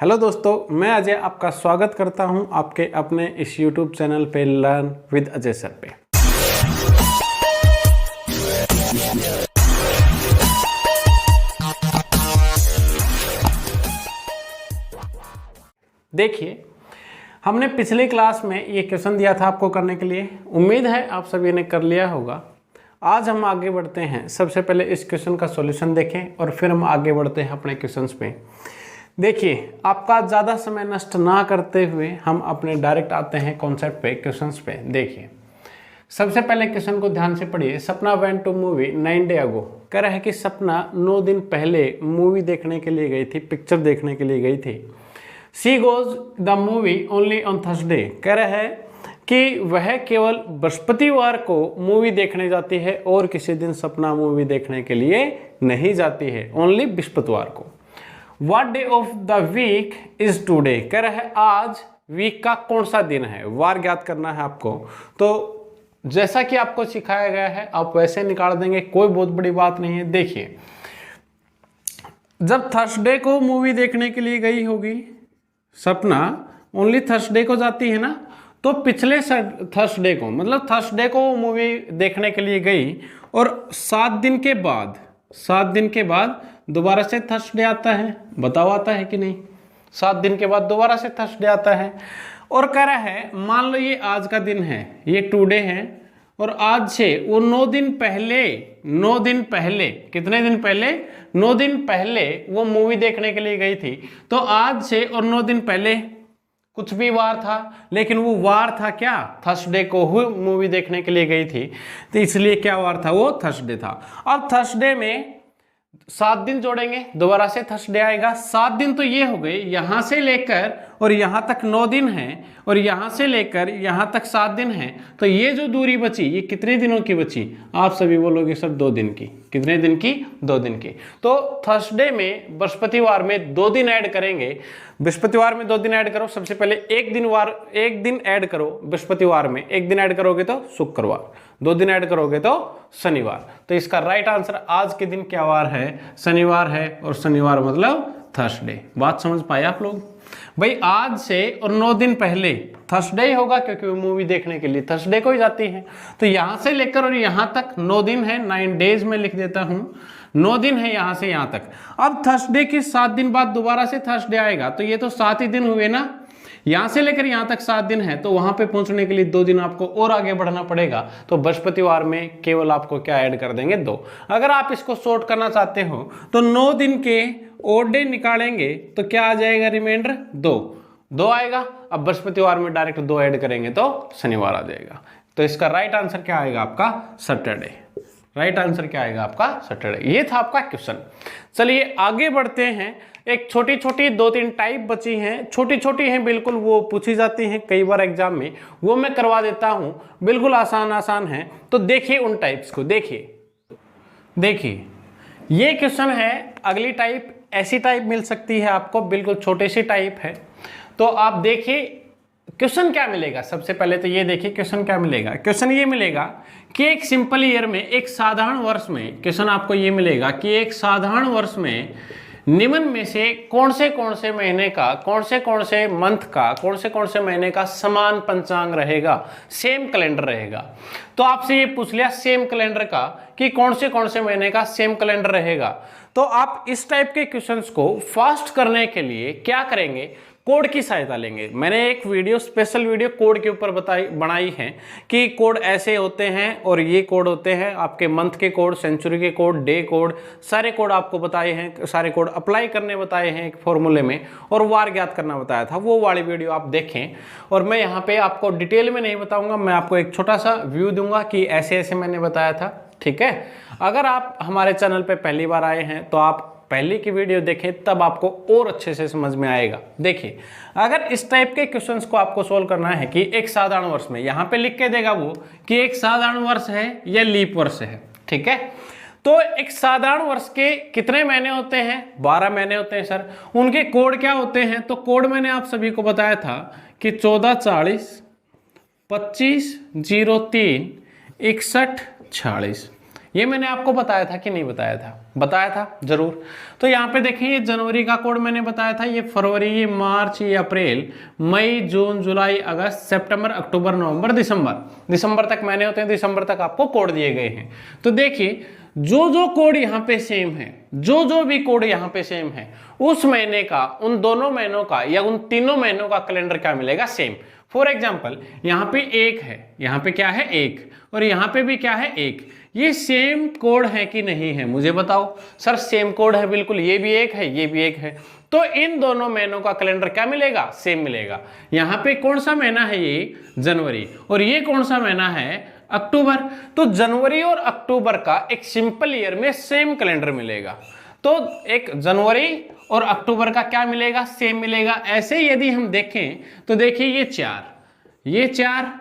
Hello दोस्तों, मैं अजय आपका स्वागत करता हूं आपके अपने इस YouTube चैनल पे लर्न विद अजय सर पे। देखिए, हमने पिछले क्लास में ये क्वेश्चन दिया था आपको करने के लिए। उम्मीद है आप सभी ने कर लिया होगा। आज हम आगे बढ़ते हैं। सबसे पहले इस क्वेश्चन का सॉल्यूशन देखें और फिर हम आगे बढ़ते हैं अपने क्वेश्चंस पे। देखिए, आपका ज़्यादा समय नष्ट ना करते हुए हम अपने डायरेक्ट आते हैं कॉन्सेप्ट पे, क्वेश्चंस पे। देखिए, सबसे पहले क्वेश्चन को ध्यान से पढ़िए। सपना वेंट टू मूवी 9 डे अगो। कह रहा है कि सपना 9 दिन पहले मूवी देखने के लिए गई थी, पिक्चर देखने के लिए गई थी। She goes the movie only on Thursday. कह रहा है कि वह केवल बृहस्पतिवार को मूवी देखने जाती है और किसी दिन सपना मूवी देखने के लिए नहीं जाती है, ओनली बृहस्पतिवार को। What day of the week is today? कह रहा है आज वीक का कौन सा दिन है, वार ज्ञात करना है आपको। तो जैसा कि आपको सिखाया गया है आप वैसे निकाल देंगे, कोई बहुत बड़ी बात नहीं है। देखिए, जब थर्सडे को मूवी देखने के लिए गई होगी सपना, ओनली थर्सडे को जाती है ना, तो पिछले थर्सडे को, मतलब थर्सडे को मूवी देखने के लिए गई और 7 दिन के बाद दोबारा से थर्सडे आता है। बताओ आता है कि नहीं? 7 दिन के बाद दोबारा से थर्सडे आता है। और कह रहा है मान लो ये आज का दिन है, ये टुडे है, और आज से वो 9 दिन पहले कितने दिन पहले? 9 दिन पहले वो मूवी देखने के लिए गई थी। तो आज से और 9 दिन पहले कुछ भी वार था, लेकिन वो वार था क्या? थर्सडे को हुई मूवी देखने के लिए गई थी, तो इसलिए क्या वार था? वो थर्सडे था। अब थर्सडे में 7 दिन जोड़ेंगे, दोबारा से थर्सडे आएगा। 7 दिन तो ये हो गए, यहां से लेकर और यहां तक 9 दिन है, और यहां से लेकर यहां तक 7 दिन है। तो ये जो दूरी बची, ये कितने दिनों की बची? आप सभी बोलोगे सर 2 दिन की। कितने दिन की? 2 दिन की। तो थर्सडे में बृहस्पतिवार में 2 दिन ऐड करेंगे। बृहस्पतिवार में 2 दिन ऐड करो। सबसे पहले एक दिन ऐड करो बृहस्पतिवार में, 1 दिन ऐड करोगे तो शुक्रवार, 2 दिन ऐड करोगे तो शनिवार। तो इसका राइट आंसर आज के दिन क्या वार है? शनिवार है, और शनिवार मतलब थर्सडे। बात समझ पाए आप लोग? भाई आज से और 9 दिन पहले थर्सडे ही होगा, क्योंकि वो मूवी देखने के लिए थर्सडे को ही जाती है। तो यहां से लेकर और यहां तक 9 दिन है, 9 डेज में लिख देता हूं। 9 दिन है यहां से यहां तक। अब थर्सडे के 7 दिन बाद दोबारा से थर्सडे आएगा, तो ये तो 7 ही दिन हुए ना। यहां से लेकर यहां तक 7 दिन है, तो वहां पे पहुंचने के लिए 2 दिन आपको और आगे बढ़ना पड़ेगा। तो बृहस्पतिवार में केवल आपको क्या ऐड कर देंगे? 2। अगर आप इसको शॉर्ट करना चाहते हो तो 9 दिन के और डे निकालेंगे तो क्या आ जाएगा? रिमाइंडर 2 आएगा। अब बृहस्पतिवार में डायरेक्ट 2 ऐड करेंगे तो शनिवार आ जाएगा। तो इसका राइट आंसर क्या आएगा आपका? सैटरडे। राइट आंसर क्या आएगा आपका? सैटरडे। ये था आपका क्वेश्चन। चलिए आगे बढ़ते हैं। एक छोटी 2-3 टाइप बची हैं, छोटी हैं बिल्कुल, वो पूछी जाती हैं कई बार एग्जाम में, वो मैं करवा देता हूं। बिल्कुल आसान है। तो देखिए उन टाइप्स को। देखिए ये क्वेश्चन है। अगली टाइप ऐसी टाइप मिल सकती है आपको, बिल्कुल छोटी सी टाइप है। तो आप देखिए क्वेश्चन क्या मिलेगा। सबसे पहले तो ये देखिए क्वेश्चन क्या मिलेगा। क्वेश्चन ये मिलेगा कि एक सिंपल ईयर में, एक साधारण वर्ष में, क्वेश्चन आपको ये मिलेगा कि एक साधारण वर्ष में निम्न में से कौन से महीने का, कौन से मंथ का, कौन से महीने का समान पंचांग रहेगा, सेम कैलेंडर रहेगा। तो आपसे ये पूछ लिया सेम कैलेंडर का कि कौन से महीने का सेम कैलेंडर रहेगा। तो आप इस टाइप के क्वेश्चंस को फास्ट करने के लिए क्या करेंगे? कोड की सहायता लेंगे। मैंने एक स्पेशल वीडियो कोड के ऊपर बनाई है कि कोड ऐसे होते हैं और ये कोड होते हैं, आपके मंथ के कोड, सेंचुरी के कोड, डे कोड, सारे कोड आपको बताए हैं, सारे कोड अप्लाई करने बताए हैं एक फॉर्मूले में, और वार ज्ञात करना बताया था। वो वाली वीडियो आप देखें। और मैं यहाँ पे आपको डिटेल में नहीं बताऊंगा, मैं आपको एक छोटा सा व्यू दूंगा कि ऐसे मैंने बताया था। ठीक है? अगर आप हमारे चैनल पे पहली बार आए हैं तो आप पहले की वीडियो देखें, तब आपको और अच्छे से समझ में आएगा। देखिए, अगर इस टाइप के क्वेश्चंस को आपको सोल्व करना है कि एक साधारण वर्ष में, यहां पे लिख के देगा वो कि एक साधारण वर्ष है या लीप वर्ष है। ठीक है? तो एक साधारण वर्ष के कितने महीने होते हैं? 12 महीने होते हैं सर। उनके कोड क्या होते हैं? तो कोड मैंने आप सभी को बताया था कि 1440, 2503, 6146। ये मैंने आपको बताया था कि नहीं बताया था? बताया था जरूर। तो यहाँ पे देखें, ये जनवरी का कोड मैंने बताया था, ये फरवरी, ये मार्च, ये अप्रैल, मई, जून, जुलाई, अगस्त, सितंबर, अक्टूबर, नवंबर, दिसंबर तक महीने होते हैं, दिसंबर तक आपको कोड दिए गए हैं। तो देखिए जो जो कोड यहाँ पे सेम है, जो भी कोड यहाँ पे सेम है, उस महीने का, उन दोनों महीनों का या उन तीनों महीनों का कैलेंडर क्या मिलेगा? सेम। फॉर एग्जाम्पल यहाँ पे 1 है, यहाँ पे क्या है? 1, और यहाँ पे भी क्या है? 1। ये सेम कोड है कि नहीं है? मुझे बताओ। सर सेम कोड है बिल्कुल, ये भी 1 है, ये भी 1 है। तो इन दोनों महीनों का कैलेंडर क्या मिलेगा? सेम मिलेगा। यहाँ पे कौन सा महीना है? ये जनवरी, और ये कौन सा महीना है? अक्टूबर। तो जनवरी और अक्टूबर का एक सिंपल ईयर में सेम कैलेंडर मिलेगा। तो एक जनवरी और अक्टूबर का क्या मिलेगा? सेम मिलेगा। ऐसे यदि हम देखें तो देखिए ये 4, ये 4,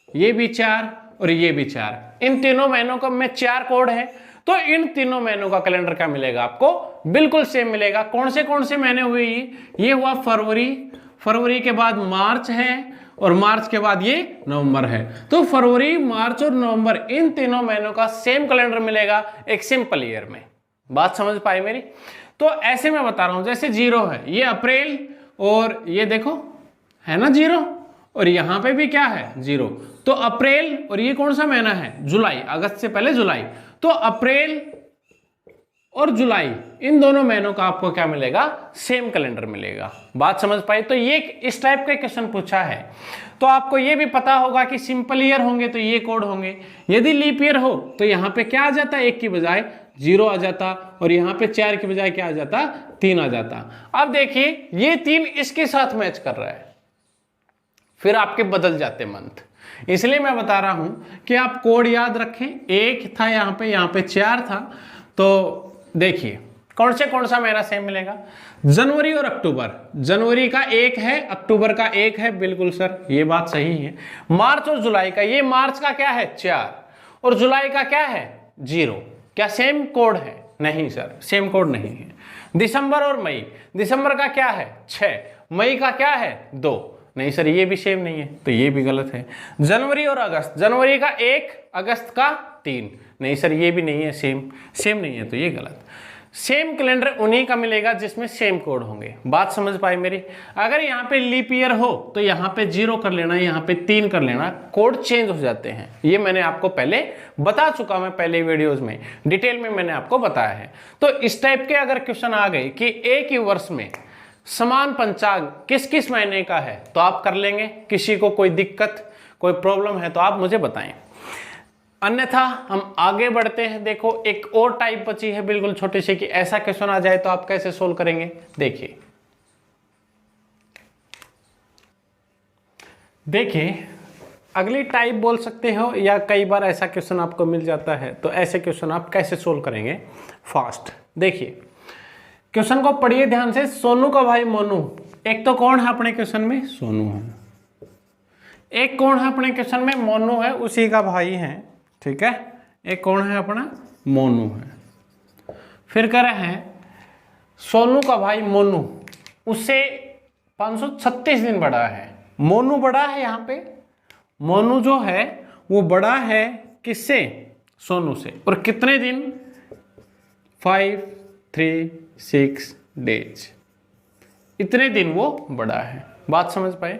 ये भी 4 और ये भी 4, इन तीनों महीनों का में 4 कोड है। तो इन तीनों महीनों का कैलेंडर क्या मिलेगा आपको? बिल्कुल सेम मिलेगा। कौन से महीने हुए? ये हुआ फरवरी, फरवरी के बाद मार्च है, और मार्च के बाद ये नवंबर है। तो फरवरी, मार्च और नवंबर, इन तीनों महीनों का सेम कैलेंडर मिलेगा एक सिंपल ईयर में। बात समझ पाई मेरी? तो ऐसे मैं बता रहा हूं, जैसे 0 है, ये अप्रैल, और ये देखो है ना 0, और यहां पे भी क्या है? 0। तो अप्रैल, और ये कौन सा महीना है? जुलाई, अगस्त से पहले जुलाई। तो अप्रैल और जुलाई, इन दोनों महीनों का आपको क्या मिलेगा? सेम कैलेंडर मिलेगा। बात समझ पाई? तो ये इस टाइप का क्वेश्चन पूछा है, तो आपको ये भी पता होगा कि सिंपल ईयर होंगे तो ये कोड होंगे, यदि लीप ईयर हो तो यहाँ पे क्या आ जाता? 1 की बजाय 0 आ जाता, और यहाँ पे 4 की बजाय क्या आ जाता? 3 आ जाता। अब देखिए ये 3 इसके साथ मैच कर रहा है, फिर आपके बदल जाते मंथ। इसलिए मैं बता रहा हूं कि आप कोड याद रखें। 1 था यहाँ पे 4 था। तो देखिए कौन सा महीना सेम मिलेगा? जनवरी और अक्टूबर, जनवरी का 1 है, अक्टूबर का 1 है, बिल्कुल सर ये बात सही है। मार्च और जुलाई का, ये मार्च का क्या है? 4, और जुलाई का क्या है? 0। क्या सेम कोड है? नहीं सर, सेम कोड नहीं है। दिसंबर और मई, दिसंबर का क्या है? 6, मई का क्या है? 2। नहीं सर ये भी सेम नहीं है, तो ये भी गलत है। जनवरी और अगस्त, जनवरी का 1, अगस्त का 3, नहीं सर ये भी नहीं है, सेम नहीं है, तो ये गलत। सेम कैलेंडर उन्हीं का मिलेगा जिसमें सेम कोड होंगे। बात समझ पाई मेरी? अगर यहाँ पे लीप ईयर हो तो यहाँ पे 0 कर लेना, यहाँ पे 3 कर लेना, कोड चेंज हो जाते हैं। ये मैंने आपको पहले बता चुका, मैं पहले वीडियोस में डिटेल में मैंने आपको बताया है। तो इस टाइप के अगर क्वेश्चन आ गए कि एक ही वर्ष में समान पंचांग किस किस महीने का है, तो आप कर लेंगे। किसी को कोई दिक्कत, कोई प्रॉब्लम है तो आप मुझे बताएं, अन्यथा हम आगे बढ़ते हैं। देखो एक और टाइप बची है बिल्कुल छोटी सी, कि ऐसा क्वेश्चन आ जाए तो आप कैसे सोल्व करेंगे। देखिए अगली टाइप बोल सकते हो, या कई बार ऐसा क्वेश्चन आपको मिल जाता है, तो ऐसे क्वेश्चन आप कैसे सोल्व करेंगे फास्ट। देखिए क्वेश्चन को पढ़िए ध्यान से। सोनू का भाई मोनू, एक तो कौन है अपने क्वेश्चन में? सोनू है। एक कौन है अपने क्वेश्चन में? मोनू है, उसी का भाई है, ठीक है। एक कौन है अपना? मोनू है। फिर कह रहे हैं सोनू का भाई मोनू उससे 536 दिन बड़ा है। मोनू बड़ा है, यहाँ पे मोनू जो है वो बड़ा है किससे? सोनू से। और कितने दिन? 5, 3, 6 डेज, इतने दिन वो बड़ा है। बात समझ पाए?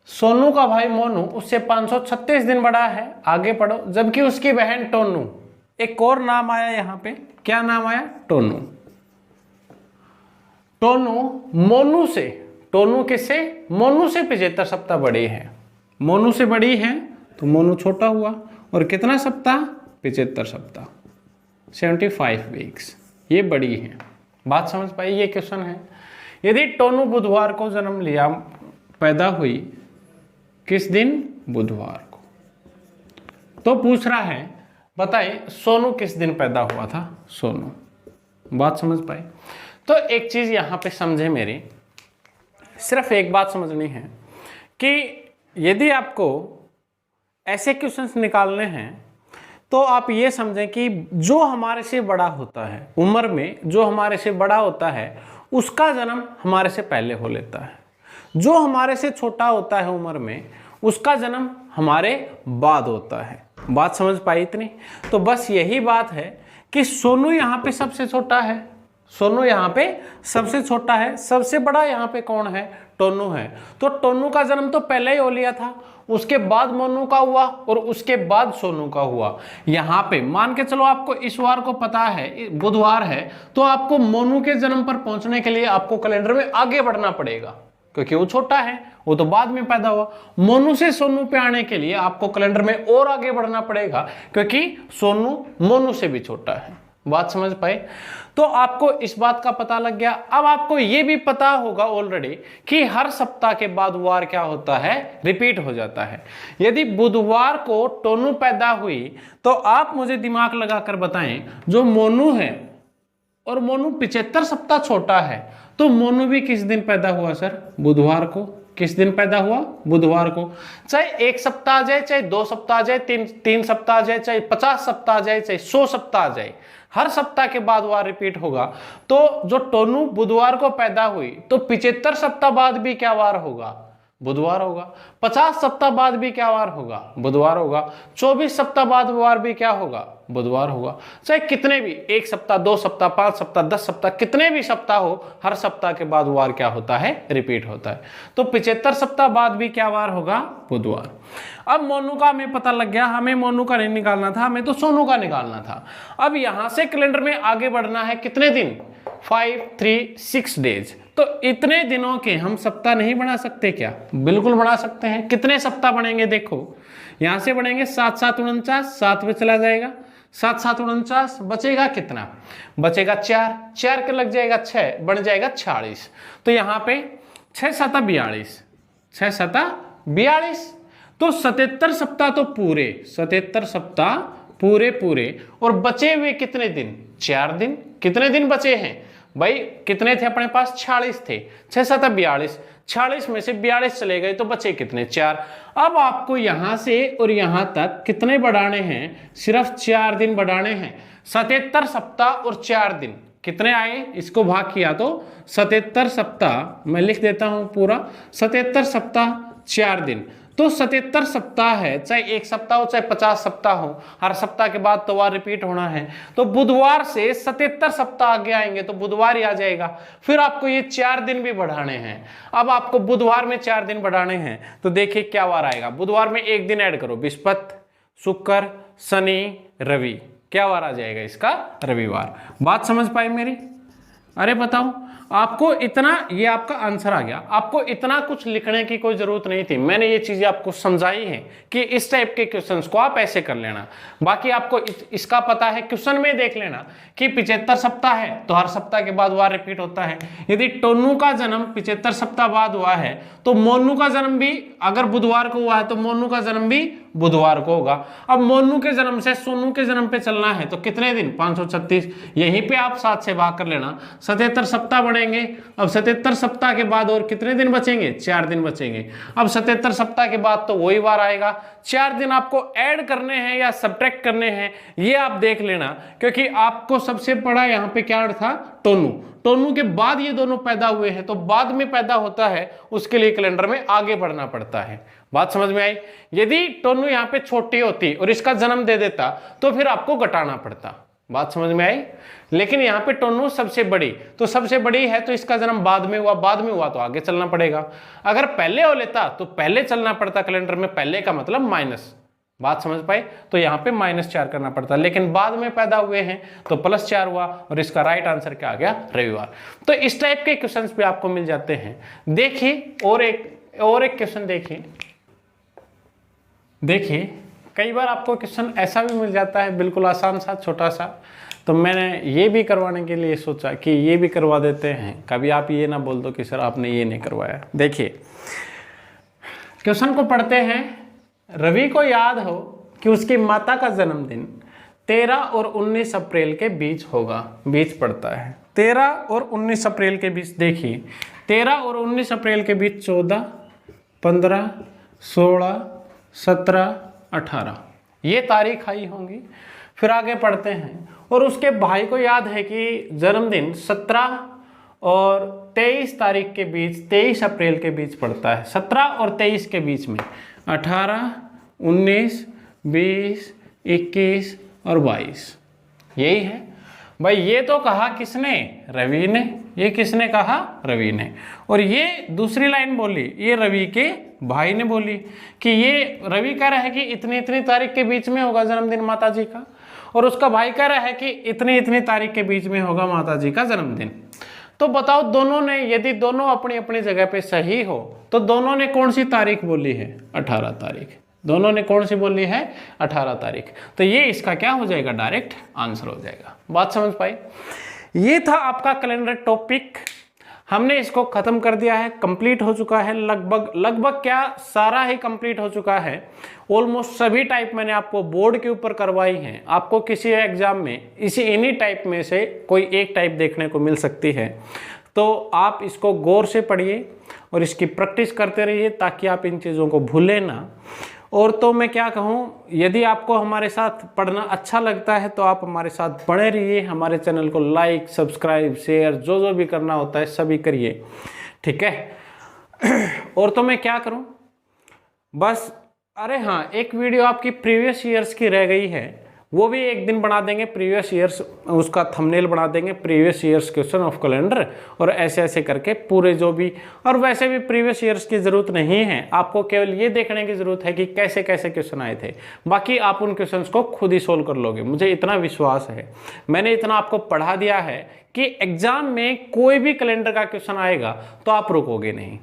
सोनू का भाई मोनू उससे 536 दिन बड़ा है, आगे पढ़ो। जबकि उसकी बहन टोनू, एक और नाम आया यहाँ पे, क्या नाम आया? टोनू। टोनू मोनू से, टोनू किससे? मोनू से 75 सप्ताह बड़ी है। मोनू से बड़ी है तो मोनू छोटा हुआ, और कितना सप्ताह? 75 सप्ताह, 75 वीक्स, ये बड़ी है। बात समझ पाई? ये क्वेश्चन है। यदि टोनू बुधवार को जन्म लिया, पैदा हुई किस दिन? बुधवार को, तो पूछ रहा है बताइए सोनू किस दिन पैदा हुआ था? सोनू। बात समझ पाई? तो एक चीज यहां पे समझे मेरी, सिर्फ एक बात समझनी है कि यदि आपको ऐसे क्वेश्चंस निकालने हैं तो आप ये समझें कि जो हमारे से बड़ा होता है उम्र में, जो हमारे से बड़ा होता है उसका जन्म हमारे से पहले हो लेता है। जो हमारे से छोटा होता है उम्र में, उसका जन्म हमारे बाद होता है। बात समझ पाई इतनी? तो बस यही बात है कि सोनू यहाँ पे सबसे छोटा है, सोनू यहाँ पे सबसे छोटा है, सबसे बड़ा यहाँ पे कौन है? टोनू है। तो टोनू का जन्म तो पहले ही हो लिया था, उसके बाद मोनू का हुआ और उसके बाद सोनू का हुआ। यहाँ पे मान के चलो आपको इस वार को पता है बुधवार है, तो आपको मोनू के जन्म पर पहुंचने के लिए आपको कैलेंडर में आगे बढ़ना पड़ेगा, क्योंकि वो छोटा है, वो तो बाद में पैदा हुआ। मोनू से सोनू पे आने के लिए आपको कैलेंडर में और आगे बढ़ना पड़ेगा, क्योंकि सोनू मोनू से भी छोटा है। बात समझ पाए? तो आपको इस बात का पता लग गया। अब आपको यह भी पता होगा ऑलरेडी कि हर सप्ताह के बाद वार क्या होता है? रिपीट हो जाता है। यदि बुधवार को टोनू पैदा हुई तो आप मुझे दिमाग लगाकर बताएं, जो मोनू है और मोनू 75 सप्ताह छोटा है, तो मोनू भी किस दिन पैदा हुआ सर? बुधवार को। किस दिन पैदा हुआ? बुधवार को। चाहे 1 सप्ताह आ जाए, चाहे 2 सप्ताह आ जाए, 3 सप्ताह आ जाए, चाहे 50 सप्ताह आ जाए, चाहे 100 सप्ताह आ जाए, हर सप्ताह के बाद वार रिपीट होगा। तो जो टोनू बुधवार को पैदा हुई तो 75 सप्ताह बाद भी क्या वार होगा? बुधवार होगा। 50 सप्ताह बाद भी क्या वार होगा? बुधवार होगा। 24 सप्ताह बाद वार भी क्या होगा? बुधवार होगा। चाहे कितने भी 1 सप्ताह, 2 सप्ताह, 5 सप्ताह, 10 सप्ताह, कितने भी सप्ताह हो, हर सप्ताह के बाद वार क्या होता है? रिपीट होता है। तो 75 सप्ताह बाद भी क्या वार होगा? बुधवार। अब मोनू का हमें पता लग गया, हमें मोनू का नहीं निकालना था, हमें तो सोनू का निकालना था। अब यहां से कैलेंडर में आगे बढ़ना है कितने दिन? 5, 3, 6 डेज। तो इतने दिनों के हम सप्ताह नहीं बना सकते क्या? बिल्कुल बना सकते हैं। कितने सप्ताह बनेंगे? देखो यहां से बनेंगे 7 7 49, 7 पे चला जाएगा, 7 7 49, बचेगा कितना? बचेगा 4, 4 के लग जाएगा 6, बन जाएगा 46। तो यहाँ पे 6 7 42, 6 7 42, तो 77 सप्ताह तो पूरे, 77 सप्ताह पूरे पूरे। और बचे हुए कितने दिन? 4 दिन। कितने दिन बचे हैं भाई? कितने थे अपने पास? 46 थे। 6 7 42, 46 में से 42 चले गए तो बचे कितने? 4। अब आपको यहां से और यहां तक कितने बढ़ाने हैं? सिर्फ 4 दिन बढ़ाने हैं। 77 सप्ताह और 4 दिन कितने आए? इसको भाग किया तो 77 सप्ताह, मैं लिख देता हूं पूरा, 77 सप्ताह 4 दिन। तो 77 सप्ताह है, चाहे 1 सप्ताह हो, चाहे 50 सप्ताह हो, हर सप्ताह के बाद तो वार रिपीट होना है। तो बुधवार से 77 सप्ताह आगे आएंगे तो बुधवार ही आ जाएगा। फिर आपको ये 4 दिन भी बढ़ाने हैं। अब आपको बुधवार में 4 दिन बढ़ाने हैं, तो देखिए क्या वार आएगा। बुधवार में 1 दिन ऐड करो, बृहस्पति, शुक्र, शनि, रवि। क्या वार आ जाएगा इसका? रविवार। बात समझ पाए मेरी? अरे बताओ, आपको इतना, ये आपका आंसर आ गया। आपको इतना कुछ लिखने की कोई जरूरत नहीं थी, मैंने ये चीजें आपको समझाई हैं कि इस टाइप के क्वेश्चंस को आप ऐसे कर लेना। बाकी आपको इसका पता है, क्वेश्चन में देख लेना कि 75 सप्ताह है तो हर सप्ताह के बाद वार रिपीट होता है। यदि टोनू का जन्म 75 सप्ताह बाद हुआ है तो मोनू का जन्म भी अगर बुधवार को हुआ है तो मोनू का जन्म भी बुधवार को होगा। अब मोनू के जन्म से सोनू के जन्म पे चलना है तो कितने दिन? 536। यहीं पे आप 7 से भाग कर लेना, 77 सप्ताह बढ़ेंगे। अब 77 सप्ताह के बाद और कितने दिन बचेंगे? 4 दिन बचेंगे। अब 77 सप्ताह के बाद तो वही वार आएगा। 4 दिन आपको ऐड करने हैं या सब्ट्रैक्ट करने हैं, ये आप देख लेना, क्योंकि आपको सबसे बड़ा यहाँ पे क्या था? टोनू। टोनू के बाद ये दोनों पैदा हुए हैं, तो बाद में पैदा होता है, उसके लिए कैलेंडर में आगे बढ़ना पड़ता है। बात समझ में आई? यदि टोनू यहाँ पे छोटी होती और इसका जन्म दे देता तो फिर आपको घटाना पड़ता। बात समझ में आई? लेकिन यहाँ पे टोनू सबसे बड़ी, तो सबसे बड़ी है तो इसका जन्म बाद में हुआ, बाद में हुआ तो आगे चलना पड़ेगा। अगर पहले हो लेता तो पहले चलना पड़ता कैलेंडर में, पहले का मतलब माइनस। बात समझ पाए? तो यहाँ पे -4 करना पड़ता, लेकिन बाद में पैदा हुए हैं तो +4 हुआ और इसका राइट आंसर क्या आ गया? रविवार। तो इस टाइप के क्वेश्चंस भी आपको मिल जाते हैं। देखिए और एक क्वेश्चन देखिए कई बार आपको क्वेश्चन ऐसा भी मिल जाता है बिल्कुल आसान सा, छोटा सा, तो मैंने ये भी करवाने के लिए सोचा कि ये भी करवा देते हैं, कभी आप ये ना बोल दो कि सर आपने ये नहीं करवाया। देखिए क्वेश्चन को पढ़ते हैं। रवि को याद हो कि उसकी माता का जन्मदिन 13 और 19 अप्रैल के बीच होगा। बीच पड़ता है 13 और 19 अप्रैल के बीच। देखिए 13 और 19 अप्रैल के बीच 14, 15, 16, 17, 18 ये तारीख आई होंगी। फिर आगे पढ़ते हैं, और उसके भाई को याद है कि जन्मदिन 17 और 23 तारीख के बीच, 23 अप्रैल के बीच पड़ता है। 17 और 23 के बीच में 18, 19, 20, 21 और 22, यही है भाई। ये तो कहा किसने? रवि ने। ये किसने कहा? रवि ने। और ये दूसरी लाइन बोली, ये रवि के भाई ने बोली कि ये रवि कह रहा है कि इतनी इतनी तारीख के बीच में होगा जन्मदिन माता जी का, और उसका भाई कह रहा है कि इतनी इतनी तारीख के बीच में होगा माता जी का जन्मदिन। तो बताओ दोनों ने, यदि दोनों अपनी अपनी जगह पे सही हो तो दोनों ने कौन सी तारीख बोली है? 18 तारीख। दोनों ने कौन सी बोली है? 18 तारीख। तो ये इसका क्या हो जाएगा? डायरेक्ट आंसर हो जाएगा। बात समझ पाई? ये था आपका कैलेंडर टॉपिक। हमने इसको खत्म कर दिया है, कंप्लीट हो चुका है लगभग क्या सारा ही कंप्लीट हो चुका है। ऑलमोस्ट सभी टाइप मैंने आपको बोर्ड के ऊपर करवाई हैं। आपको किसी एग्जाम में इन्हीं टाइप में से कोई एक टाइप देखने को मिल सकती है। तो आप इसको गौर से पढ़िए और इसकी प्रैक्टिस करते रहिए ताकि आप इन चीज़ों को भूलें ना। और तो मैं क्या कहूँ, यदि आपको हमारे साथ पढ़ना अच्छा लगता है तो आप हमारे साथ बने रहिए। हमारे चैनल को लाइक, सब्सक्राइब, शेयर जो भी करना होता है सभी करिए, ठीक है। और तो मैं क्या करूँ बस, अरे हाँ, एक वीडियो आपकी प्रीवियस ईयर्स की रह गई है, वो भी एक दिन बना देंगे। प्रीवियस ईयर्स, उसका थंबनेल बना देंगे previous years question of calendar, और ऐसे ऐसे करके पूरे जो भी। और वैसे भी प्रीवियस ईयर्स की ज़रूरत नहीं है, आपको केवल ये देखने की ज़रूरत है कि कैसे कैसे क्वेश्चन आए थे। बाकी आप उन क्वेश्चंस को खुद ही सोल्व कर लोगे, मुझे इतना विश्वास है। मैंने इतना आपको पढ़ा दिया है कि एग्जाम में कोई भी कैलेंडर का क्वेश्चन आएगा तो आप रुकोगे नहीं।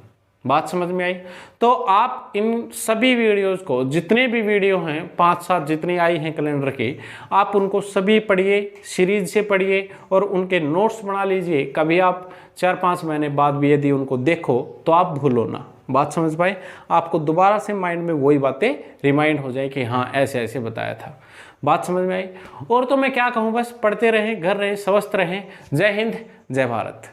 बात समझ में आई? तो आप इन सभी वीडियोस को, जितने भी वीडियो हैं 5-7 जितनी आई हैं कैलेंडर की, आप उनको सभी पढ़िए, सीरीज से पढ़िए और उनके नोट्स बना लीजिए। कभी आप 4-5 महीने बाद भी यदि उनको देखो तो आप भूलो ना। बात समझ पाए? आपको दोबारा से माइंड में वही बातें रिमाइंड हो जाए कि हाँ ऐसे ऐसे बताया था। बात समझ में आई? और तो मैं क्या कहूँ, बस पढ़ते रहें, घर रहें, स्वस्थ रहें। जय हिंद, जय भारत।